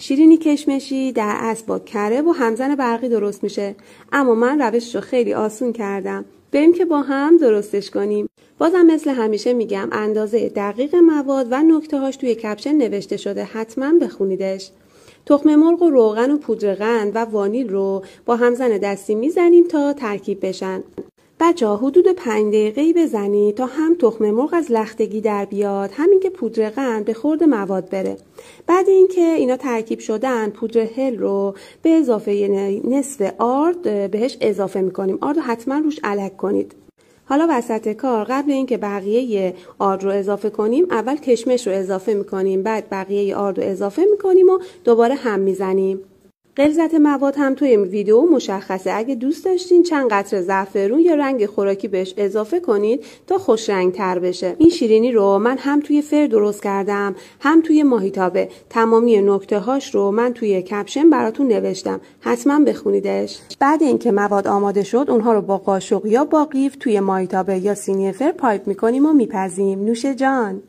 شیرینی کشمشی در اصل با کره و همزن برقی درست میشه، اما من روشش رو خیلی آسون کردم. بریم که با هم درستش کنیم. بازم مثل همیشه میگم اندازه دقیق مواد و نکته هاش توی کپشن نوشته شده، حتما بخونیدش. تخم مرغ و روغن و پودر قند و وانیل رو با همزن دستی میزنیم تا ترکیب بشن. بچه‌ها حدود 5 دقیقه‌ای بزنید تا هم تخم مرغ از لختگی در بیاد، همین که پودر قند به خورد مواد بره. بعد اینکه اینا ترکیب شدن، پودر هل رو به اضافه نصف آرد بهش اضافه میکنیم. آرد رو حتما روش الک کنید. حالا وسط کار قبل اینکه بقیه آرد رو اضافه کنیم، اول کشمش رو اضافه میکنیم، بعد بقیه آرد رو اضافه میکنیم و دوباره هم میزنیم. غلظت مواد هم توی ویدیو مشخصه. اگه دوست داشتین چند قطره زعفرون یا رنگ خوراکی بهش اضافه کنید تا خوش رنگ تر بشه. این شیرینی رو من هم توی فر درست کردم، هم توی ماهیتابه. تمامی نکته هاش رو من توی کپشن براتون نوشتم، حتما بخونیدش. بعد اینکه مواد آماده شد، اونها رو با قاشق یا با قیف توی ماهیتابه یا سینی فر پایپ میکنیم و میپزیم. نوش جان.